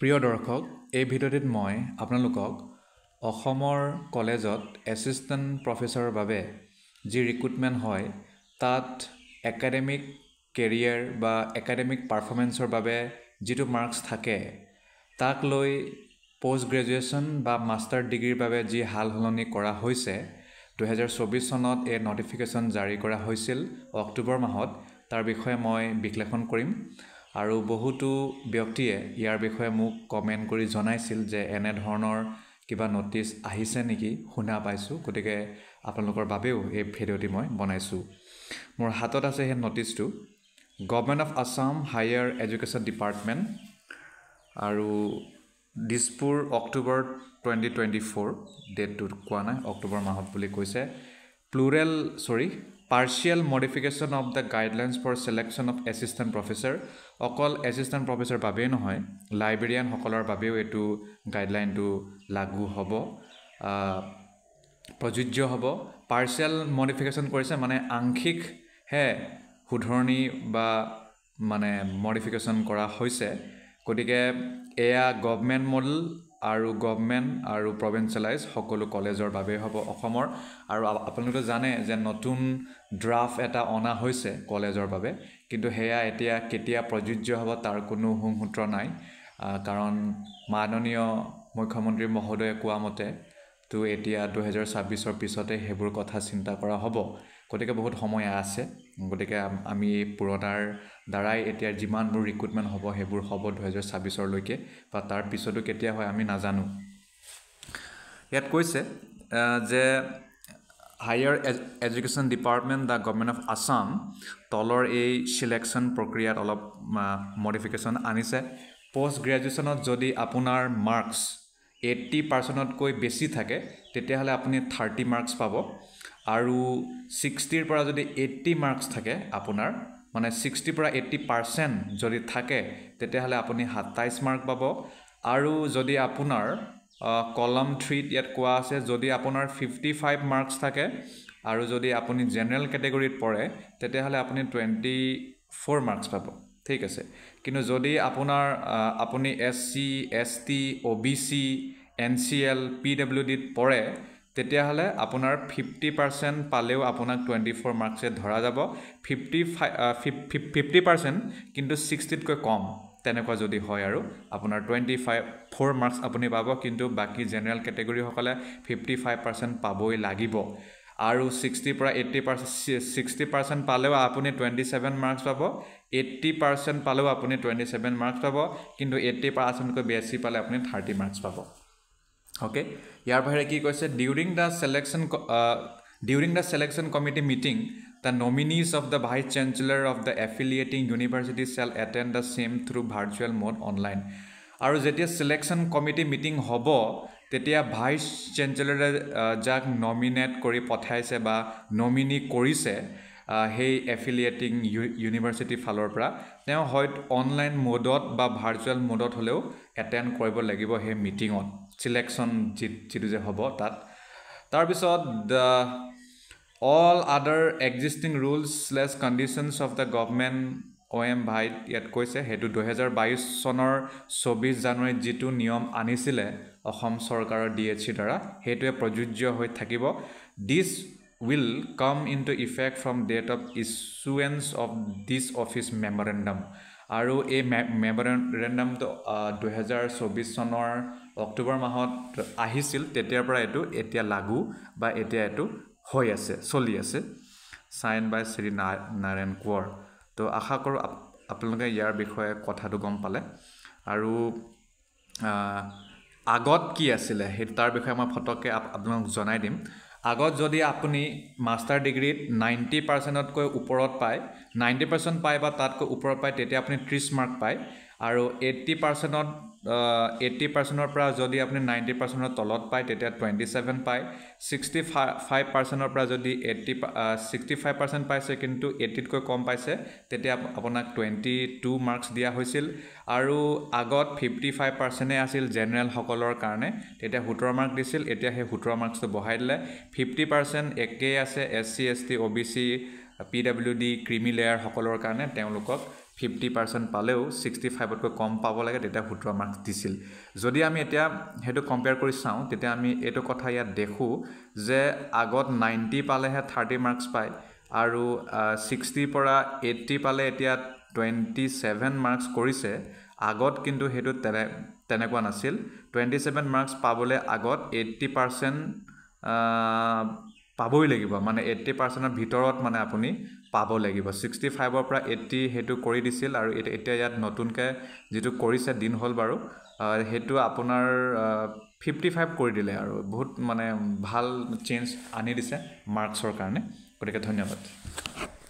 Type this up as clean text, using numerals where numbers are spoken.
প্ৰিয় দৰ্শক, এই ভিডিঅ'টিত মই আপোনালোকক অসমৰ কলেজত এছিষ্টেণ্ট প্ৰফেচৰৰ বাবে যি ৰিক্ৰুটমেণ্ট হয় তাত একাডেমিক কেৰিয়াৰ বা একাডেমিক পাৰফৰ্মেঞ্চৰ বাবে যিটো মাৰ্কছ থাকে তাক লৈ পোষ্ট গ্ৰেজুৱেশ্যন বা মাষ্টাৰ ডিগ্ৰীৰ বাবে যি হাল সলনি কৰা হৈছে 2024 চনত এই নটিফিকেশ্যন জাৰি কৰা হৈছিল অক্টোবৰ মাহত। তাৰ বিষয়ে মই বিশ্লেষণ কৰিম আৰু বহুতো ব্যক্তিয়ে ইয়াৰ বিষয়ে মোক কমেণ্ট কৰি জনাইছিল যে এনে ধৰণৰ কিবা নটিচ আহিছে নেকি, শুনা পাইছোঁ, গতিকে আপোনালোকৰ বাবেও এই ভিডিঅ'টি মই বনাইছোঁ। মোৰ হাতত আছে সেই নটিচটো, government of Assam higher education department আৰু দিছপুৰ অক্টোবৰ 2024, ডেটটো কোৱা নাই, অক্টোবৰ মাহত বুলি কৈছে। Partial modification of the guidelines for selection of assistant professor. অকল এছিষ্টেণ্ট প্ৰফেচৰ বাবেই নহয়, লাইব্ৰেৰিয়ানসকলৰ বাবেও এইটো গাইডলাইনটো লাগু হ'ব, প্ৰযোজ্য হ'ব। পাৰ্চিয়েল মডিফিকেশ্যন কৰিছে মানে আংশিকহে শুধৰণি বা মানে মডিফিকেশ্যন কৰা হৈছে। গতিকে এয়া গভৰ্ণমেণ্ট মডেল আৰু গভৰ্ণমেণ্ট আৰু প্ৰভিঞ্চিয়েলাইজ সকলো কলেজৰ বাবে হ'ব অসমৰ। আৰু আপোনালোকে জানে যে নতুন ড্ৰাফ্ট এটা অনা হৈছে কলেজৰ বাবে, কিন্তু সেয়া এতিয়া কেতিয়া প্ৰযোজ্য হ'ব তাৰ কোনো সুসূত্ৰ নাই, কাৰণ মাননীয় মুখ্যমন্ত্ৰী মহোদয়ে কোৱা মতে তো এতিয়া 2026 পিছতে সেইবোৰ কথা চিন্তা কৰা হ'ব। গতিকে বহুত সময় আছে, গতিকে আমি পুৰণাৰ দ্বাৰাই এতিয়া যিমানবোৰ ৰিক্ৰুটমেণ্ট হ'ব সেইবোৰ হ'ব 2026লৈকে, বা তাৰ পিছতো কেতিয়া হয় আমি নাজানো। ইয়াত কৈছে যে higher education department the government of Assam তলৰ এই চিলেকশ্যন প্ৰক্ৰিয়াত অলপ মডিফিকেশ্যন আনিছে। পোষ্ট গ্ৰেজুৱেশ্যনত যদি আপোনাৰ মাৰ্কছ 80%তকৈ বেছি থাকে তেতিয়াহ'লে আপুনি 30 মাৰ্কছ পাব, আৰু 60ৰ পৰা যদি 80 মাৰ্কছ থাকে আপোনাৰ, মানে 60ৰ পৰা 80% যদি থাকে তেতিয়াহ'লে আপুনি 27 মাৰ্ক পাব। আৰু যদি আপোনাৰ কলম 3ত ইয়াত কোৱা আছে যদি আপোনাৰ 55 মাৰ্কছ থাকে আৰু যদি আপুনি জেনেৰেল কেটেগৰীত পৰে তেতিয়াহ'লে আপুনি 24 মাৰ্কছ পাব, ঠিক আছে। কিন্তু যদি আপুনি SC, ST, OBC, NCL, PWDত পৰে তেতিয়াহ'লে আপোনাৰ 50% পালেও আপোনাক 24 মাৰ্কছে ধৰা যাব। 50% কিন্তু 60তকৈ কম তেনেকুৱা যদি হয় আৰু আপোনাৰ 24 মাৰ্কছ আপুনি পাব, কিন্তু বাকী জেনেৰেল কেটেগৰীসকলে 55% পাবই লাগিব। আৰু 60ৰ পৰা 60% পালেও আপুনি 27 মাৰ্কছ পাব, 80% পালেও আপুনি 27 মাৰ্কছ পাব, কিন্তু 80%তকৈ বেছি পালে আপুনি 30 মাৰ্কছ পাব। অ'কে, ইয়াৰ বাহিৰে কি কৈছে, during the selection committee meeting the nominees of the vice chancellor of the affiliating university shall attend the same through virtual mode online. আৰু যেতিয়া ছিলেকশ্যন কমিটি মিটিং হ'ব তেতিয়া ভাইচ চেঞ্চেলৰে যাক নমিনেট কৰি পঠাইছে বা নমিনি কৰিছে সেই এফিলিয়েটিং ইউনিভাৰ্চিটিৰ ফালৰ পৰা, তেওঁ হয়তো অনলাইন মোডত বা ভাৰ্চুৱেল মোডত হ'লেও এটেণ্ড কৰিব লাগিব সেই মিটিঙত, ছিলেকশ্যন যিটো যে হ'ব তাত। তাৰপিছত all other existing rules/conditions of the government OM white ইয়াত কৈছে সেইটো 2022 চনৰ 24 জানুৱাৰীত যিটো নিয়ম আনিছিলে অসম চৰকাৰৰ DHC দ্বাৰা সেইটোৱে প্ৰযোজ্য হৈ থাকিব। This will come into effect from date of issuance of this office memorandum. আৰু এই মেমৰেণ্ডামটো 2024 চনৰ অক্টোবৰ মাহত আহিছিল, তেতিয়াৰ পৰা এইটো এতিয়া লাগু বা এতিয়া এইটো হৈ আছে, চলি আছে। চাইন বাই শ্ৰী নাৰায়ণ কোঁৱৰ। তো আশা কৰোঁ আপোনালোকে ইয়াৰ বিষয়ে কথাটো গম পালে। আৰু আগত কি আছিলে সেইটো তাৰ বিষয়ে মই ফটককৈ আপোনালোকক জনাই দিম। আগত যদি আপুনি মাষ্টাৰ ডিগ্ৰীত 90%তকৈ ওপৰত পায়, 90% পায় বা তাতকৈ ওপৰত পায় তেতিয়া আপুনি 30 মাৰ্ক পায়, আৰু 80%ৰ পৰা যদি আপুনি 90%ৰ তলত পায় তেতিয়া 27 পায়। 65%ৰ পৰা যদি 65% পাইছে কিন্তু 80তকৈ কম পাইছে তেতিয়া আপোনাক 22 মাৰ্কছ দিয়া হৈছিল। আৰু আগত 55%হে আছিল জেনেৰেলসকলৰ কাৰণে, তেতিয়া 17 মাৰ্ক দিছিল, এতিয়া সেই 17 মাৰ্কছটো বঢ়াই দিলে। 50% একেই আছে SC, ST, OBC, PWD, creamy লেয়াৰসকলৰ কাৰণে, তেওঁলোকক 50% পালেও 65তকৈ কম পাব লাগে তেতিয়া 17 মাৰ্কছ দিছিল যদি আমি এতিয়া হেতু কম্পেয়াৰ কৰি চাওঁ তেতিয়া আমি এটো কথা ইয়াত দেখো যে আগত 90 পালেহে 30 মাৰ্কছ পায় আৰু 60 পৰা 80 পালে এতিয়া 27 মাৰ্কছ কৰিছে আগত কিন্তু হেতু তেনেকুৱা নাছিল 27 মাৰ্কছ পাবলে আগত 80% পাবই লাগিব মানে 80%ৰ ভিতৰত মানে আপুনি পাব লাগিব 65 পৰা 80 হেতু কৰি দিছিল আৰু এতিয়া ইয়াত নতুনকৈ যেটো কৰিছে দিন হল বাৰু হেতু আপোনাৰ 55 কৰি দিলে আৰু বহুত মানে ভাল চেঞ্জ আনি দিছে মাৰ্কছৰ কাৰণে গতিকে ধন্যবাদ